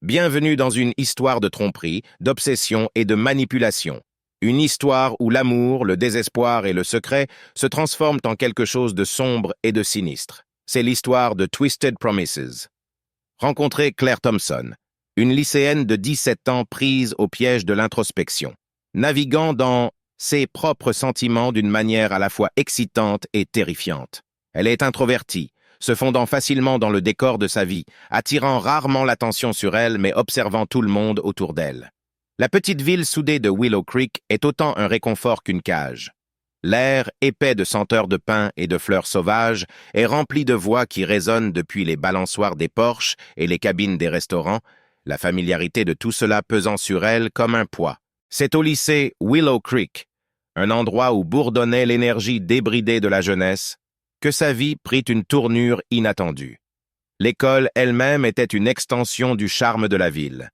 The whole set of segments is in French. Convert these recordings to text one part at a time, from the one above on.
Bienvenue dans une histoire de tromperie, d'obsession et de manipulation. Une histoire où l'amour, le désespoir et le secret se transforment en quelque chose de sombre et de sinistre. C'est l'histoire de Twisted Promises. Rencontrez Claire Thompson, une lycéenne de 17 ans prise au piège de l'introspection, naviguant dans ses propres sentiments d'une manière à la fois excitante et terrifiante. Elle est introvertie, se fondant facilement dans le décor de sa vie, attirant rarement l'attention sur elle mais observant tout le monde autour d'elle. La petite ville soudée de Willow Creek est autant un réconfort qu'une cage. L'air, épais de senteurs de pin et de fleurs sauvages, est rempli de voix qui résonnent depuis les balançoires des porches et les cabines des restaurants, la familiarité de tout cela pesant sur elle comme un poids. C'est au lycée Willow Creek, un endroit où bourdonnait l'énergie débridée de la jeunesse, que sa vie prit une tournure inattendue. L'école elle-même était une extension du charme de la ville,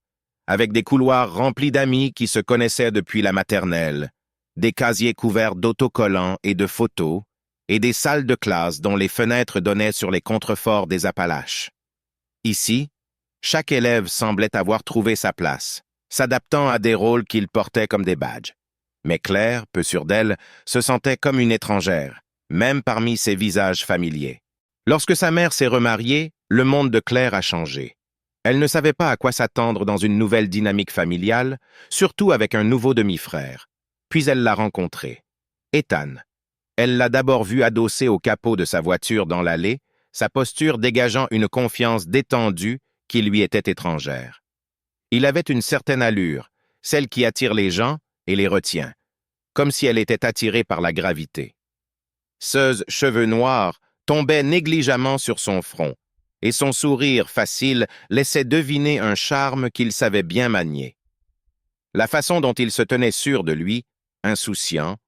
avec des couloirs remplis d'amis qui se connaissaient depuis la maternelle, des casiers couverts d'autocollants et de photos, et des salles de classe dont les fenêtres donnaient sur les contreforts des Appalaches. Ici, chaque élève semblait avoir trouvé sa place, s'adaptant à des rôles qu'il portait comme des badges. Mais Claire, peu sûre d'elle, se sentait comme une étrangère, même parmi ses visages familiers. Lorsque sa mère s'est remariée, le monde de Claire a changé. Elle ne savait pas à quoi s'attendre dans une nouvelle dynamique familiale, surtout avec un nouveau demi-frère. Puis elle l'a rencontré. Ethan. Elle l'a d'abord vu adossé au capot de sa voiture dans l'allée, sa posture dégageant une confiance détendue qui lui était étrangère. Il avait une certaine allure, celle qui attire les gens et les retient, comme si elle était attirée par la gravité. Ses cheveux noirs tombaient négligemment sur son front, et son sourire facile laissait deviner un charme qu'il savait bien manier. La façon dont il se tenait sûr de lui, insouciant,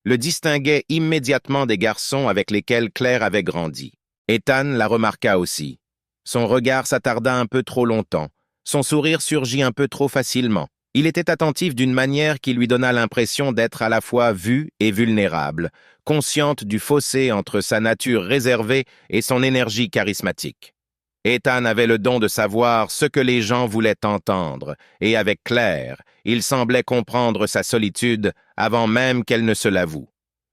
le distinguait immédiatement des garçons avec lesquels Claire avait grandi. Ethan la remarqua aussi. Son regard s'attarda un peu trop longtemps, son sourire surgit un peu trop facilement. Il était attentif d'une manière qui lui donna l'impression d'être à la fois vue et vulnérable, consciente du fossé entre sa nature réservée et son énergie charismatique. Ethan avait le don de savoir ce que les gens voulaient entendre, et avec Claire, il semblait comprendre sa solitude avant même qu'elle ne se l'avoue.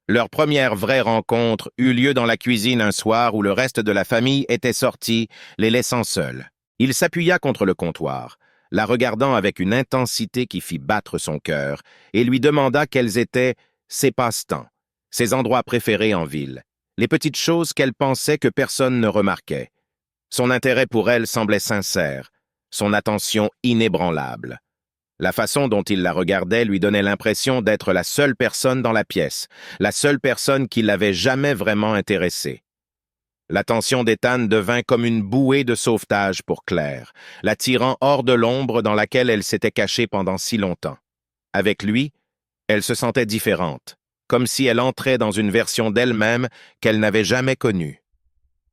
Leur première vraie rencontre eut lieu dans la cuisine un soir où le reste de la famille était sorti, les laissant seuls. Il s'appuya contre le comptoir, la regardant avec une intensité qui fit battre son cœur, et lui demanda quels étaient ses passe-temps, ses endroits préférés en ville, les petites choses qu'elle pensait que personne ne remarquait. Son intérêt pour elle semblait sincère, son attention inébranlable. La façon dont il la regardait lui donnait l'impression d'être la seule personne dans la pièce, la seule personne qui l'avait jamais vraiment intéressée. L'attention d'Ethan devint comme une bouée de sauvetage pour Claire, la tirant hors de l'ombre dans laquelle elle s'était cachée pendant si longtemps. Avec lui, elle se sentait différente, comme si elle entrait dans une version d'elle-même qu'elle n'avait jamais connue.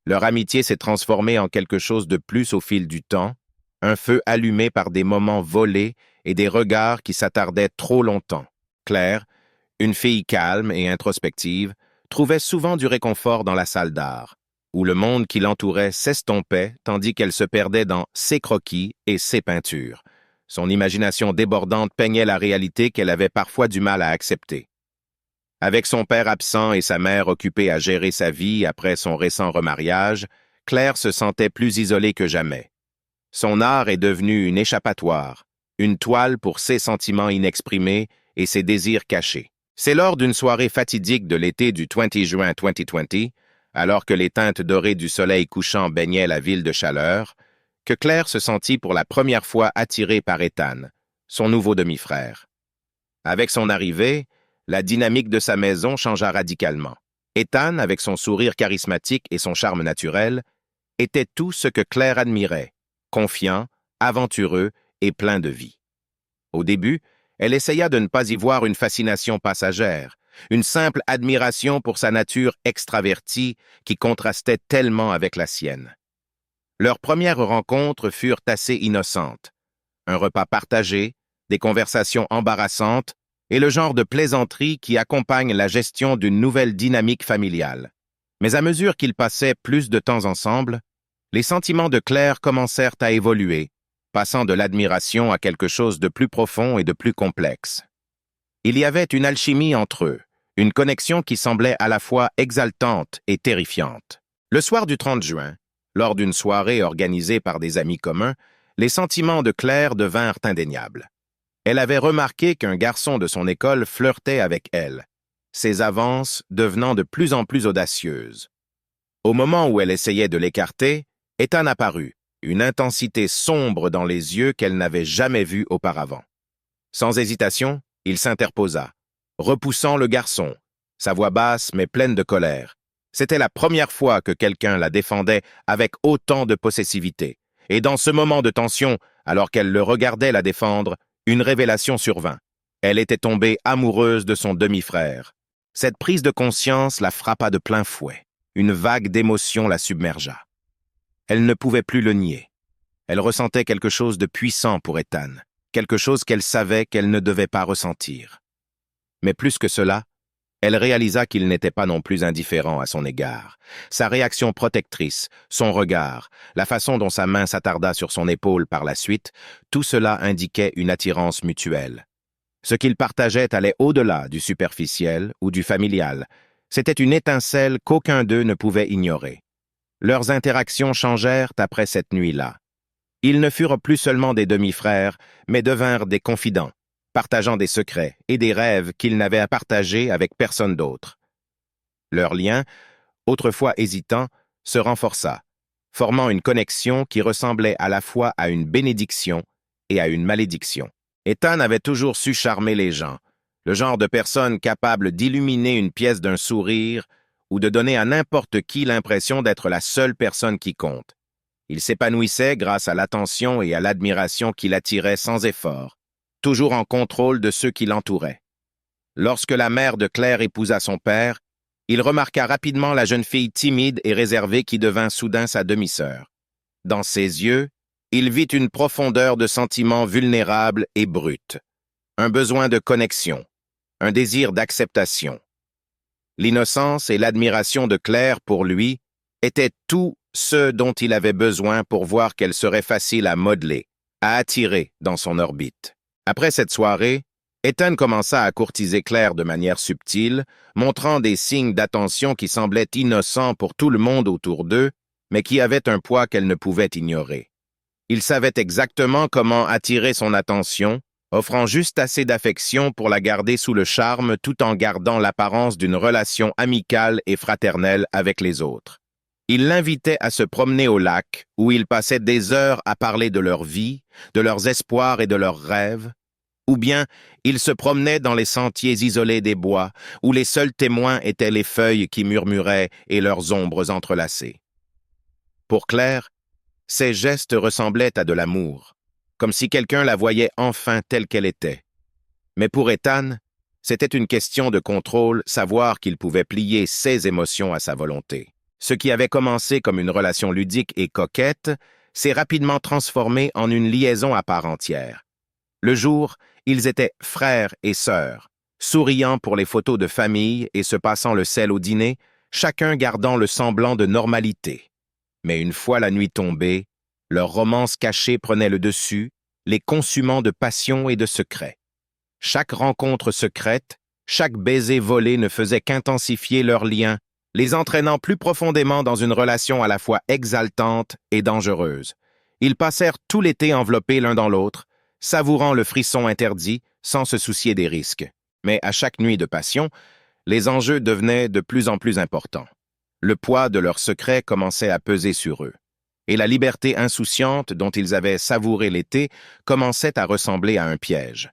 Leur amitié s'est transformée en quelque chose de plus au fil du temps, un feu allumé par des moments volés et des regards qui s'attardaient trop longtemps. Claire, une fille calme et introspective, trouvait souvent du réconfort dans la salle d'art, où le monde qui l'entourait s'estompait tandis qu'elle se perdait dans ses croquis et ses peintures. Son imagination débordante peignait la réalité qu'elle avait parfois du mal à accepter. Avec son père absent et sa mère occupée à gérer sa vie après son récent remariage, Claire se sentait plus isolée que jamais. Son art est devenu une échappatoire, une toile pour ses sentiments inexprimés et ses désirs cachés. C'est lors d'une soirée fatidique de l'été du 20 juin 2020, alors que les teintes dorées du soleil couchant baignaient la ville de chaleur, que Claire se sentit pour la première fois attirée par Ethan, son nouveau demi-frère. Avec son arrivée, la dynamique de sa maison changea radicalement. Ethan, avec son sourire charismatique et son charme naturel, était tout ce que Claire admirait, confiant, aventureux et plein de vie. Au début, elle essaya de ne pas y voir une fascination passagère, une simple admiration pour sa nature extravertie qui contrastait tellement avec la sienne. Leurs premières rencontres furent assez innocentes. Un repas partagé, des conversations embarrassantes et le genre de plaisanterie qui accompagne la gestion d'une nouvelle dynamique familiale. Mais à mesure qu'ils passaient plus de temps ensemble, les sentiments de Claire commencèrent à évoluer, passant de l'admiration à quelque chose de plus profond et de plus complexe. Il y avait une alchimie entre eux, une connexion qui semblait à la fois exaltante et terrifiante. Le soir du 30 juin, lors d'une soirée organisée par des amis communs, les sentiments de Claire devinrent indéniables. Elle avait remarqué qu'un garçon de son école flirtait avec elle, ses avances devenant de plus en plus audacieuses. Au moment où elle essayait de l'écarter, Ethan apparut, une intensité sombre dans les yeux qu'elle n'avait jamais vue auparavant. Sans hésitation, il s'interposa, repoussant le garçon, sa voix basse mais pleine de colère. C'était la première fois que quelqu'un la défendait avec autant de possessivité. Et dans ce moment de tension, alors qu'elle le regardait la défendre, une révélation survint. Elle était tombée amoureuse de son demi-frère. Cette prise de conscience la frappa de plein fouet. Une vague d'émotion la submergea. Elle ne pouvait plus le nier. Elle ressentait quelque chose de puissant pour Ethan, quelque chose qu'elle savait qu'elle ne devait pas ressentir. Mais plus que cela, elle réalisa qu'il n'était pas non plus indifférent à son égard. Sa réaction protectrice, son regard, la façon dont sa main s'attarda sur son épaule par la suite, tout cela indiquait une attirance mutuelle. Ce qu'ils partageaient allait au-delà du superficiel ou du familial. C'était une étincelle qu'aucun d'eux ne pouvait ignorer. Leurs interactions changèrent après cette nuit-là. Ils ne furent plus seulement des demi-frères, mais devinrent des confidents, partageant des secrets et des rêves qu'ils n'avaient à partager avec personne d'autre. Leur lien, autrefois hésitant, se renforça, formant une connexion qui ressemblait à la fois à une bénédiction et à une malédiction. Ethan avait toujours su charmer les gens, le genre de personne capable d'illuminer une pièce d'un sourire ou de donner à n'importe qui l'impression d'être la seule personne qui compte. Il s'épanouissait grâce à l'attention et à l'admiration qu'il attirait sans effort, toujours en contrôle de ceux qui l'entouraient. Lorsque la mère de Claire épousa son père, il remarqua rapidement la jeune fille timide et réservée qui devint soudain sa demi-sœur. Dans ses yeux, il vit une profondeur de sentiments vulnérables et bruts, un besoin de connexion, un désir d'acceptation. L'innocence et l'admiration de Claire pour lui étaient tout ce dont il avait besoin pour voir qu'elle serait facile à modeler, à attirer dans son orbite. Après cette soirée, Ethan commença à courtiser Claire de manière subtile, montrant des signes d'attention qui semblaient innocents pour tout le monde autour d'eux, mais qui avaient un poids qu'elle ne pouvait ignorer. Il savait exactement comment attirer son attention, offrant juste assez d'affection pour la garder sous le charme tout en gardant l'apparence d'une relation amicale et fraternelle avec les autres. Il l'invitait à se promener au lac, où ils passaient des heures à parler de leur vie, de leurs espoirs et de leurs rêves, ou bien ils se promenaient dans les sentiers isolés des bois, où les seuls témoins étaient les feuilles qui murmuraient et leurs ombres entrelacées. Pour Claire, ces gestes ressemblaient à de l'amour, comme si quelqu'un la voyait enfin telle qu'elle était. Mais pour Ethan, c'était une question de contrôle, savoir qu'il pouvait plier ses émotions à sa volonté. Ce qui avait commencé comme une relation ludique et coquette s'est rapidement transformé en une liaison à part entière. Le jour, ils étaient frères et sœurs, souriant pour les photos de famille et se passant le sel au dîner, chacun gardant le semblant de normalité. Mais une fois la nuit tombée, leur romance cachée prenait le dessus, les consumant de passion et de secrets. Chaque rencontre secrète, chaque baiser volé ne faisait qu'intensifier leur lien, les entraînant plus profondément dans une relation à la fois exaltante et dangereuse. Ils passèrent tout l'été enveloppés l'un dans l'autre, savourant le frisson interdit sans se soucier des risques. Mais à chaque nuit de passion, les enjeux devenaient de plus en plus importants. Le poids de leurs secrets commençait à peser sur eux, et la liberté insouciante dont ils avaient savouré l'été commençait à ressembler à un piège.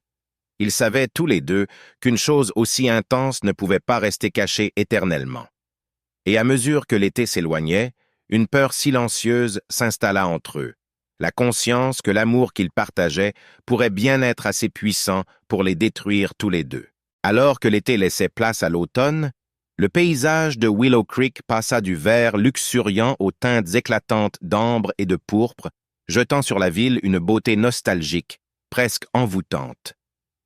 Ils savaient tous les deux qu'une chose aussi intense ne pouvait pas rester cachée éternellement. Et à mesure que l'été s'éloignait, une peur silencieuse s'installa entre eux, la conscience que l'amour qu'ils partageaient pourrait bien être assez puissant pour les détruire tous les deux. Alors que l'été laissait place à l'automne, le paysage de Willow Creek passa du vert luxuriant aux teintes éclatantes d'ambre et de pourpre, jetant sur la ville une beauté nostalgique, presque envoûtante.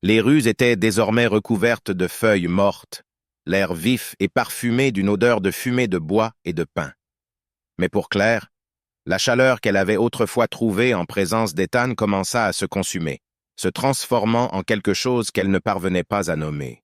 Les rues étaient désormais recouvertes de feuilles mortes, l'air vif et parfumé d'une odeur de fumée de bois et de pin. Mais pour Claire, La chaleur qu'elle avait autrefois trouvée en présence d'Ethan commença à se consumer, se transformant en quelque chose qu'elle ne parvenait pas à nommer.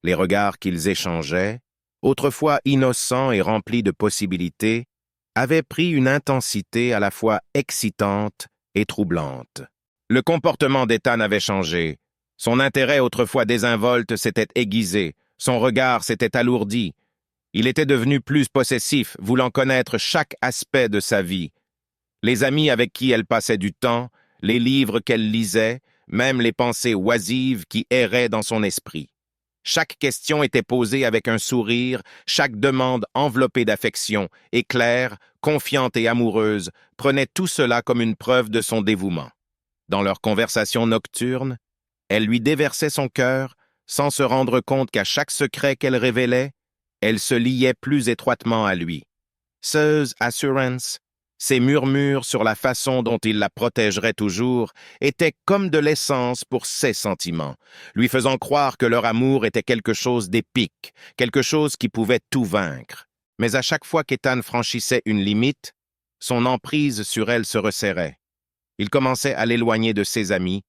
Les regards qu'ils échangeaient, autrefois innocents et remplis de possibilités, avaient pris une intensité à la fois excitante et troublante. Le comportement d'Ethan avait changé. Son intérêt autrefois désinvolte s'était aiguisé, son regard s'était alourdi. Il était devenu plus possessif, voulant connaître chaque aspect de sa vie. Les amis avec qui elle passait du temps, les livres qu'elle lisait, même les pensées oisives qui erraient dans son esprit. Chaque question était posée avec un sourire, chaque demande enveloppée d'affection, et Claire, confiante et amoureuse, prenait tout cela comme une preuve de son dévouement. Dans leurs conversations nocturnes, elle lui déversait son cœur, sans se rendre compte qu'à chaque secret qu'elle révélait, elle se liait plus étroitement à lui. Ses assurances, ses murmures sur la façon dont il la protégerait toujours, étaient comme de l'essence pour ses sentiments, lui faisant croire que leur amour était quelque chose d'épique, quelque chose qui pouvait tout vaincre. Mais à chaque fois qu'Ethan franchissait une limite, son emprise sur elle se resserrait. Il commençait à l'éloigner de ses amis,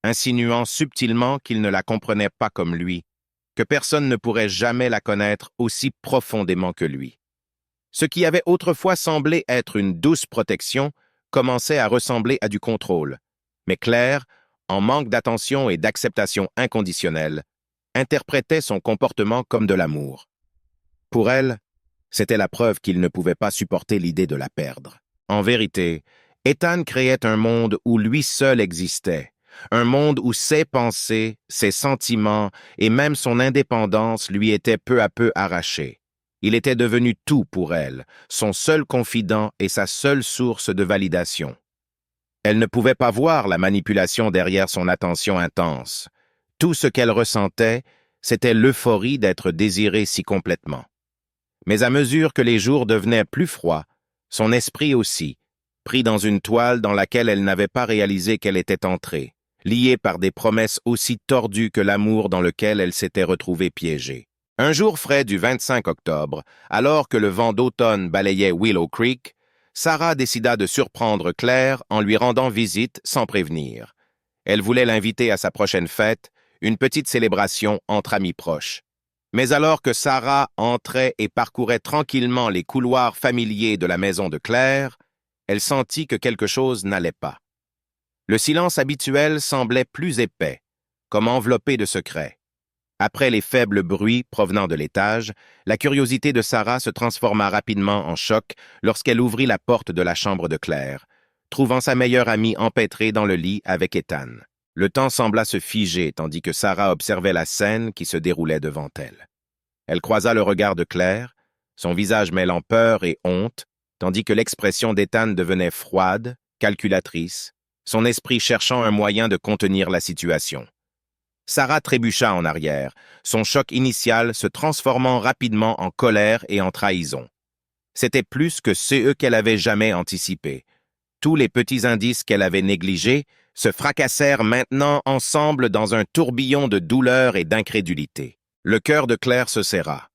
insinuant subtilement qu'il ne la comprenait pas comme lui, que personne ne pourrait jamais la connaître aussi profondément que lui. Ce qui avait autrefois semblé être une douce protection commençait à ressembler à du contrôle. Mais Claire, en manque d'attention et d'acceptation inconditionnelle, interprétait son comportement comme de l'amour. Pour elle, c'était la preuve qu'il ne pouvait pas supporter l'idée de la perdre. En vérité, Ethan créait un monde où lui seul existait, un monde où ses pensées, ses sentiments et même son indépendance lui étaient peu à peu arrachés. Il était devenu tout pour elle, son seul confident et sa seule source de validation. Elle ne pouvait pas voir la manipulation derrière son attention intense. Tout ce qu'elle ressentait, c'était l'euphorie d'être désirée si complètement. Mais à mesure que les jours devenaient plus froids, son esprit aussi, pris dans une toile dans laquelle elle n'avait pas réalisé qu'elle était entrée, liée par des promesses aussi tordues que l'amour dans lequel elle s'était retrouvée piégée. Un jour frais du 25 octobre, alors que le vent d'automne balayait Willow Creek, Sarah décida de surprendre Claire en lui rendant visite sans prévenir. Elle voulait l'inviter à sa prochaine fête, une petite célébration entre amis proches. Mais alors que Sarah entrait et parcourait tranquillement les couloirs familiers de la maison de Claire, elle sentit que quelque chose n'allait pas. Le silence habituel semblait plus épais, comme enveloppé de secrets. Après les faibles bruits provenant de l'étage, la curiosité de Sarah se transforma rapidement en choc lorsqu'elle ouvrit la porte de la chambre de Claire, trouvant sa meilleure amie empêtrée dans le lit avec Ethan. Le temps sembla se figer tandis que Sarah observait la scène qui se déroulait devant elle. Elle croisa le regard de Claire, son visage mêlant peur et honte, tandis que l'expression d'Ethan devenait froide, calculatrice, son esprit cherchant un moyen de contenir la situation. Sarah trébucha en arrière, son choc initial se transformant rapidement en colère et en trahison. C'était plus que ce qu'elle avait jamais anticipé. Tous les petits indices qu'elle avait négligés se fracassèrent maintenant ensemble dans un tourbillon de douleur et d'incrédulité. Le cœur de Claire se serra.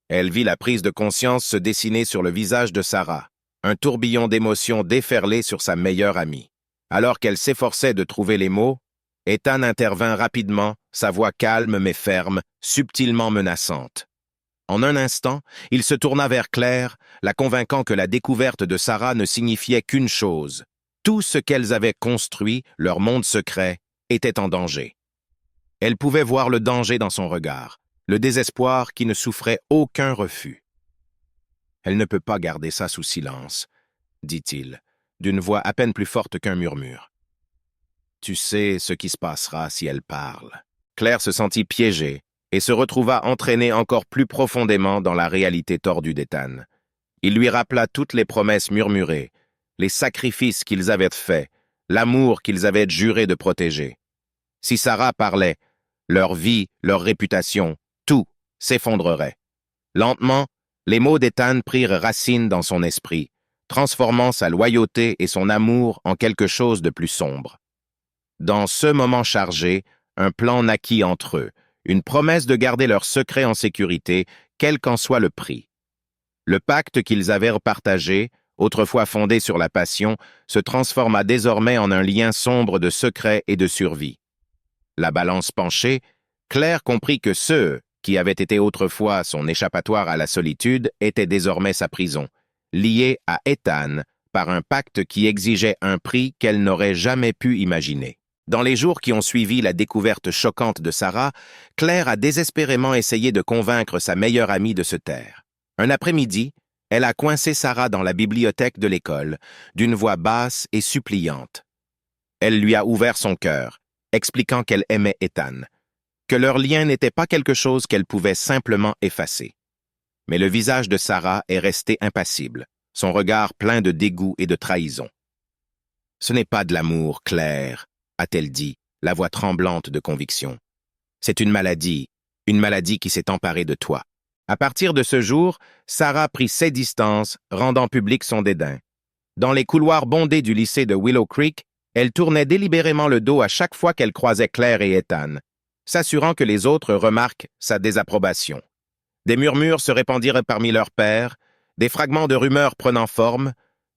Elle vit la prise de conscience se dessiner sur le visage de Sarah, un tourbillon d'émotions déferlé sur sa meilleure amie. Alors qu'elle s'efforçait de trouver les mots, Ethan intervint rapidement, sa voix calme mais ferme, subtilement menaçante. En un instant, il se tourna vers Claire, la convainquant que la découverte de Sarah ne signifiait qu'une chose. Tout ce qu'elles avaient construit, leur monde secret, était en danger. Elle pouvait voir le danger dans son regard, le désespoir qui ne souffrait aucun refus. « Elle ne peut pas garder ça sous silence, » dit-il, d'une voix à peine plus forte qu'un murmure. Tu sais ce qui se passera si elle parle. Claire se sentit piégée et se retrouva entraînée encore plus profondément dans la réalité tordue d'Ethan. Il lui rappela toutes les promesses murmurées, les sacrifices qu'ils avaient faits, l'amour qu'ils avaient juré de protéger. Si Sarah parlait, leur vie, leur réputation, tout s'effondrerait. Lentement, les mots d'Ethan prirent racine dans son esprit, transformant sa loyauté et son amour en quelque chose de plus sombre. Dans ce moment chargé, un plan naquit entre eux, une promesse de garder leur secret en sécurité, quel qu'en soit le prix. Le pacte qu'ils avaient partagé, autrefois fondé sur la passion, se transforma désormais en un lien sombre de secret et de survie. La balance penchée, Claire comprit que ceux qui avaient été autrefois son échappatoire à la solitude étaient désormais sa prison, liés à Ethan par un pacte qui exigeait un prix qu'elle n'aurait jamais pu imaginer. Dans les jours qui ont suivi la découverte choquante de Sarah, Claire a désespérément essayé de convaincre sa meilleure amie de se taire. Un après-midi, elle a coincé Sarah dans la bibliothèque de l'école, d'une voix basse et suppliante. Elle lui a ouvert son cœur, expliquant qu'elle aimait Ethan, que leur lien n'était pas quelque chose qu'elle pouvait simplement effacer. Mais le visage de Sarah est resté impassible, son regard plein de dégoût et de trahison. « Ce n'est pas de l'amour, Claire, » a-t-elle dit, la voix tremblante de conviction. « C'est une maladie qui s'est emparée de toi. » À partir de ce jour, Sarah prit ses distances, rendant public son dédain. Dans les couloirs bondés du lycée de Willow Creek, elle tournait délibérément le dos à chaque fois qu'elle croisait Claire et Ethan, s'assurant que les autres remarquent sa désapprobation. Des murmures se répandirent parmi leurs pairs, des fragments de rumeurs prenant forme,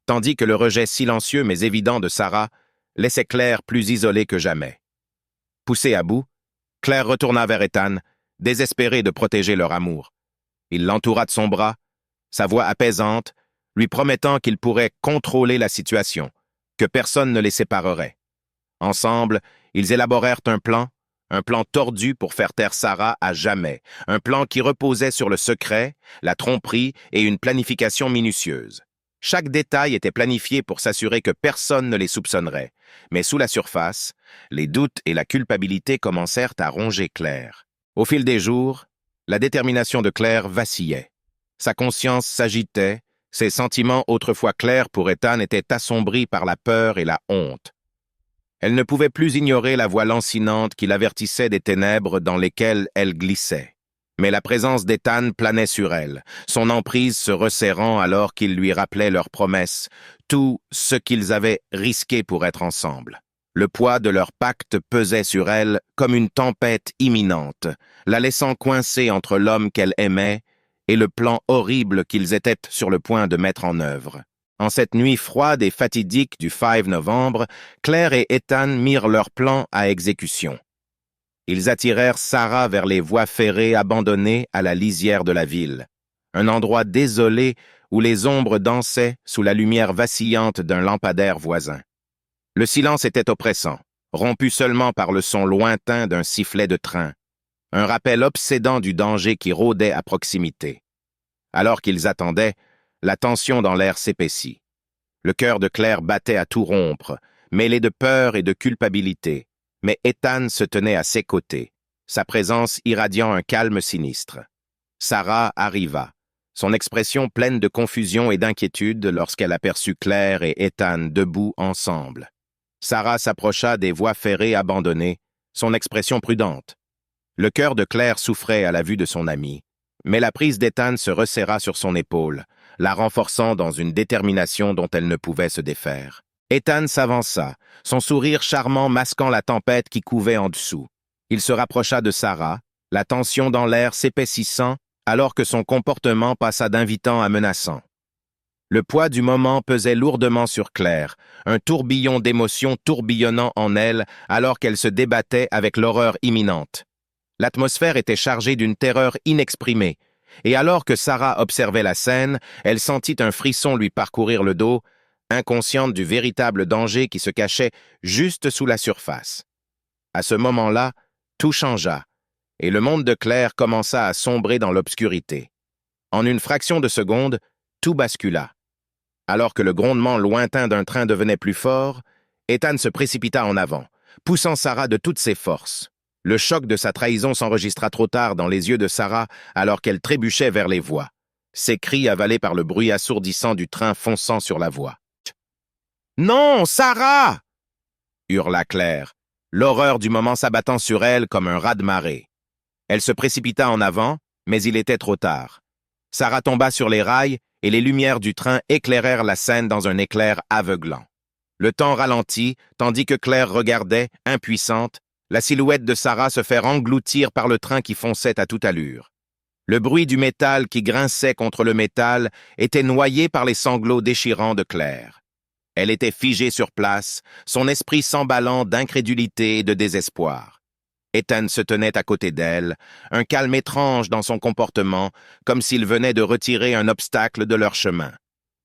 tandis que le rejet silencieux mais évident de Sarah laissait Claire plus isolée que jamais. Poussée à bout, Claire retourna vers Ethan, désespérée de protéger leur amour. Il l'entoura de son bras, sa voix apaisante, lui promettant qu'il pourrait contrôler la situation, que personne ne les séparerait. Ensemble, ils élaborèrent un plan tordu pour faire taire Sarah à jamais, un plan qui reposait sur le secret, la tromperie et une planification minutieuse. Chaque détail était planifié pour s'assurer que personne ne les soupçonnerait, mais sous la surface, les doutes et la culpabilité commencèrent à ronger Claire. Au fil des jours, la détermination de Claire vacillait. Sa conscience s'agitait, ses sentiments autrefois clairs pour Ethan étaient assombris par la peur et la honte. Elle ne pouvait plus ignorer la voix lancinante qui l'avertissait des ténèbres dans lesquelles elle glissait. Mais la présence d'Ethan planait sur elle, son emprise se resserrant alors qu'il lui rappelait leurs promesses, tout ce qu'ils avaient risqué pour être ensemble. Le poids de leur pacte pesait sur elle comme une tempête imminente, la laissant coincée entre l'homme qu'elle aimait et le plan horrible qu'ils étaient sur le point de mettre en œuvre. En cette nuit froide et fatidique du 5 novembre, Claire et Ethan mirent leur plan à exécution. Ils attirèrent Sarah vers les voies ferrées abandonnées à la lisière de la ville, un endroit désolé où les ombres dansaient sous la lumière vacillante d'un lampadaire voisin. Le silence était oppressant, rompu seulement par le son lointain d'un sifflet de train, un rappel obsédant du danger qui rôdait à proximité. Alors qu'ils attendaient, la tension dans l'air s'épaissit. Le cœur de Claire battait à tout rompre, mêlé de peur et de culpabilité, mais Ethan se tenait à ses côtés, sa présence irradiant un calme sinistre. Sarah arriva, son expression pleine de confusion et d'inquiétude lorsqu'elle aperçut Claire et Ethan debout ensemble. Sarah s'approcha des voies ferrées abandonnées, son expression prudente. Le cœur de Claire souffrait à la vue de son amie, mais la prise d'Ethan se resserra sur son épaule, la renforçant dans une détermination dont elle ne pouvait se défaire. Ethan s'avança, son sourire charmant masquant la tempête qui couvait en dessous. Il se rapprocha de Sarah, la tension dans l'air s'épaississant alors que son comportement passa d'invitant à menaçant. Le poids du moment pesait lourdement sur Claire, un tourbillon d'émotions tourbillonnant en elle alors qu'elle se débattait avec l'horreur imminente. L'atmosphère était chargée d'une terreur inexprimée, et alors que Sarah observait la scène, elle sentit un frisson lui parcourir le dos, inconsciente du véritable danger qui se cachait juste sous la surface. À ce moment-là, tout changea, et le monde de Claire commença à sombrer dans l'obscurité. En une fraction de seconde, tout bascula. Alors que le grondement lointain d'un train devenait plus fort, Ethan se précipita en avant, poussant Sarah de toutes ses forces. Le choc de sa trahison s'enregistra trop tard dans les yeux de Sarah alors qu'elle trébuchait vers les voies, ses cris avalés par le bruit assourdissant du train fonçant sur la voie. « Non, Sarah !» hurla Claire, l'horreur du moment s'abattant sur elle comme un raz-de-marée. Elle se précipita en avant, mais il était trop tard. Sarah tomba sur les rails et les lumières du train éclairèrent la scène dans un éclair aveuglant. Le temps ralentit, tandis que Claire regardait, impuissante, la silhouette de Sarah se faire engloutir par le train qui fonçait à toute allure. Le bruit du métal qui grinçait contre le métal était noyé par les sanglots déchirants de Claire. Elle était figée sur place, son esprit s'emballant d'incrédulité et de désespoir. Ethan se tenait à côté d'elle, un calme étrange dans son comportement, comme s'il venait de retirer un obstacle de leur chemin.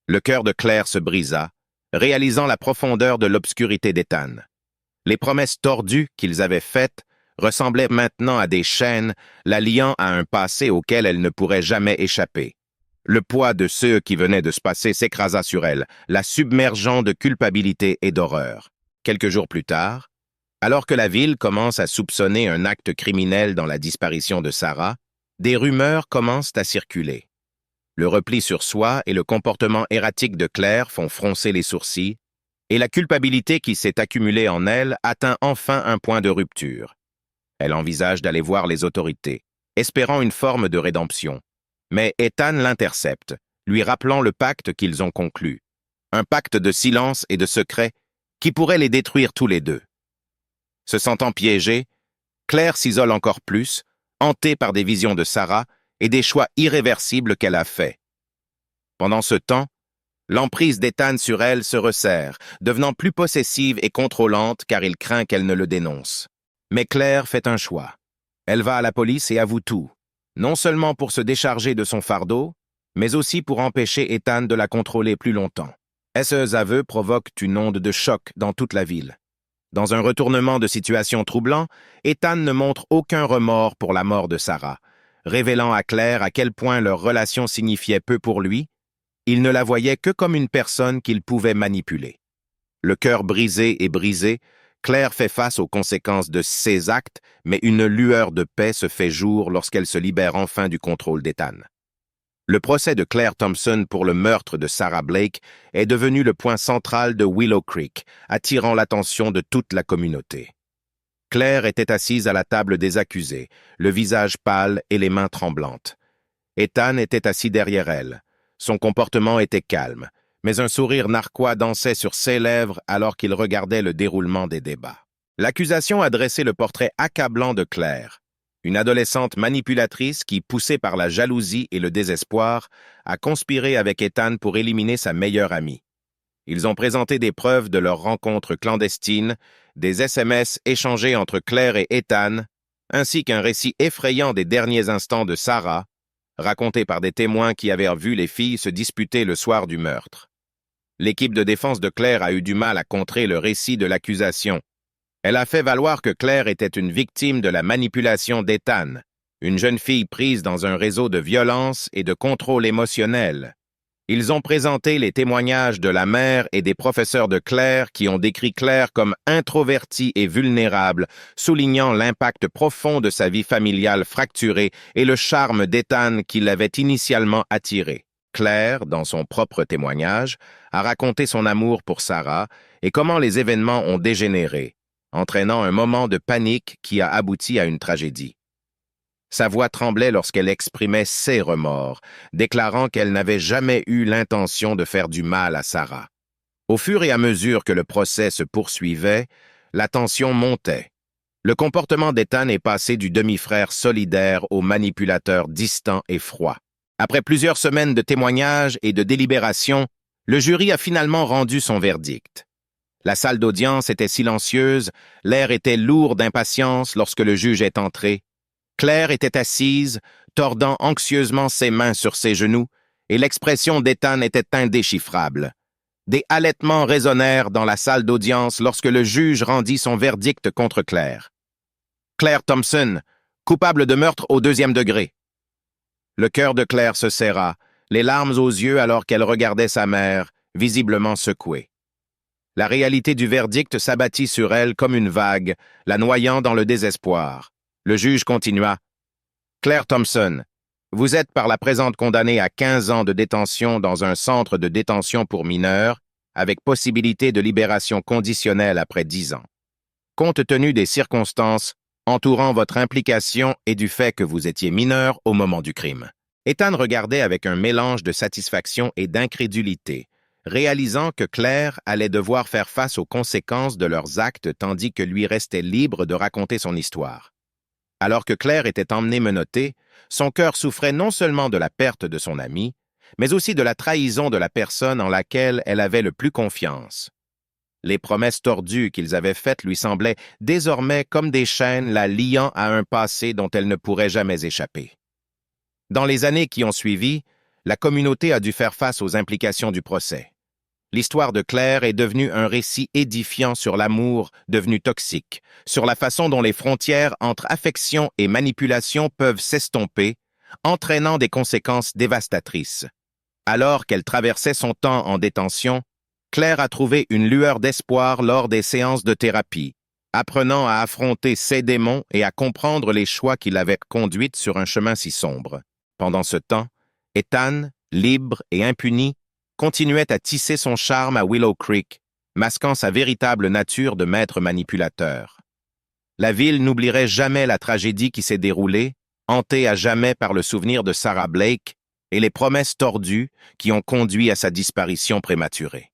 Le cœur de Claire se brisa, réalisant la profondeur de l'obscurité d'Ethan. Les promesses tordues qu'ils avaient faites ressemblaient maintenant à des chaînes, la liant à un passé auquel elle ne pourrait jamais échapper. Le poids de ce qui venait de se passer s'écrasa sur elle, la submergeant de culpabilité et d'horreur. Quelques jours plus tard, alors que la ville commence à soupçonner un acte criminel dans la disparition de Sarah, des rumeurs commencent à circuler. Le repli sur soi et le comportement erratique de Claire font froncer les sourcils, et la culpabilité qui s'est accumulée en elle atteint enfin un point de rupture. Elle envisage d'aller voir les autorités, espérant une forme de rédemption. Mais Ethan l'intercepte, lui rappelant le pacte qu'ils ont conclu. Un pacte de silence et de secret qui pourrait les détruire tous les deux. Se sentant piégée, Claire s'isole encore plus, hantée par des visions de Sarah et des choix irréversibles qu'elle a faits. Pendant ce temps, l'emprise d'Ethan sur elle se resserre, devenant plus possessive et contrôlante car il craint qu'elle ne le dénonce. Mais Claire fait un choix. Elle va à la police et avoue tout, non seulement pour se décharger de son fardeau, mais aussi pour empêcher Ethan de la contrôler plus longtemps. Ces aveux provoquent une onde de choc dans toute la ville. Dans un retournement de situation troublant, Ethan ne montre aucun remords pour la mort de Sarah, révélant à Claire à quel point leur relation signifiait peu pour lui. Il ne la voyait que comme une personne qu'il pouvait manipuler. Le cœur brisé et brisé, Claire fait face aux conséquences de ses actes, mais une lueur de paix se fait jour lorsqu'elle se libère enfin du contrôle d'Ethan. Le procès de Claire Thompson pour le meurtre de Sarah Blake est devenu le point central de Willow Creek, attirant l'attention de toute la communauté. Claire était assise à la table des accusés, le visage pâle et les mains tremblantes. Ethan était assis derrière elle. Son comportement était calme, mais un sourire narquois dansait sur ses lèvres alors qu'il regardait le déroulement des débats. L'accusation a dressé le portrait accablant de Claire, une adolescente manipulatrice qui, poussée par la jalousie et le désespoir, a conspiré avec Ethan pour éliminer sa meilleure amie. Ils ont présenté des preuves de leur rencontre clandestine, des SMS échangés entre Claire et Ethan, ainsi qu'un récit effrayant des derniers instants de Sarah, raconté par des témoins qui avaient vu les filles se disputer le soir du meurtre. L'équipe de défense de Claire a eu du mal à contrer le récit de l'accusation. Elle a fait valoir que Claire était une victime de la manipulation d'Ethan, une jeune fille prise dans un réseau de violence et de contrôle émotionnel. Ils ont présenté les témoignages de la mère et des professeurs de Claire qui ont décrit Claire comme introvertie et vulnérable, soulignant l'impact profond de sa vie familiale fracturée et le charme d'Ethan qui l'avait initialement attirée. Claire, dans son propre témoignage, a raconté son amour pour Sarah et comment les événements ont dégénéré, entraînant un moment de panique qui a abouti à une tragédie. Sa voix tremblait lorsqu'elle exprimait ses remords, déclarant qu'elle n'avait jamais eu l'intention de faire du mal à Sarah. Au fur et à mesure que le procès se poursuivait, la tension montait. Le comportement d'Ethan est passé du demi-frère solidaire au manipulateur distant et froid. Après plusieurs semaines de témoignages et de délibérations, le jury a finalement rendu son verdict. La salle d'audience était silencieuse, l'air était lourd d'impatience lorsque le juge est entré. Claire était assise, tordant anxieusement ses mains sur ses genoux, et l'expression d'Ethan était indéchiffrable. Des halètements résonnèrent dans la salle d'audience lorsque le juge rendit son verdict contre Claire. Claire Thompson, coupable de meurtre au 2e degré. Le cœur de Claire se serra, les larmes aux yeux alors qu'elle regardait sa mère, visiblement secouée. La réalité du verdict s'abattit sur elle comme une vague, la noyant dans le désespoir. Le juge continua. « Claire Thompson, vous êtes par la présente condamnée à 15 ans de détention dans un centre de détention pour mineurs, avec possibilité de libération conditionnelle après 10 ans. Compte tenu des circonstances entourant votre implication et du fait que vous étiez mineur au moment du crime. » Ethan regardait avec un mélange de satisfaction et d'incrédulité, réalisant que Claire allait devoir faire face aux conséquences de leurs actes tandis que lui restait libre de raconter son histoire. Alors que Claire était emmenée menottée, son cœur souffrait non seulement de la perte de son ami, mais aussi de la trahison de la personne en laquelle elle avait le plus confiance. Les promesses tordues qu'ils avaient faites lui semblaient désormais comme des chaînes la liant à un passé dont elle ne pourrait jamais échapper. Dans les années qui ont suivi, la communauté a dû faire face aux implications du procès. L'histoire de Claire est devenue un récit édifiant sur l'amour devenu toxique, sur la façon dont les frontières entre affection et manipulation peuvent s'estomper, entraînant des conséquences dévastatrices. Alors qu'elle traversait son temps en détention, Claire a trouvé une lueur d'espoir lors des séances de thérapie, apprenant à affronter ses démons et à comprendre les choix qui l'avaient conduite sur un chemin si sombre. Pendant ce temps, Ethan, libre et impuni, continuait à tisser son charme à Willow Creek, masquant sa véritable nature de maître manipulateur. La ville n'oublierait jamais la tragédie qui s'est déroulée, hantée à jamais par le souvenir de Sarah Blake et les promesses tordues qui ont conduit à sa disparition prématurée.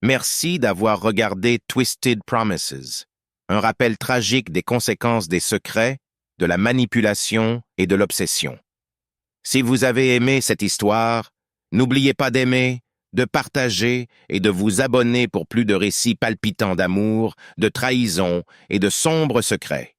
Merci d'avoir regardé Twisted Promises, un rappel tragique des conséquences des secrets, de la manipulation et de l'obsession. Si vous avez aimé cette histoire, n'oubliez pas d'aimer, de partager et de vous abonner pour plus de récits palpitants d'amour, de trahison et de sombres secrets.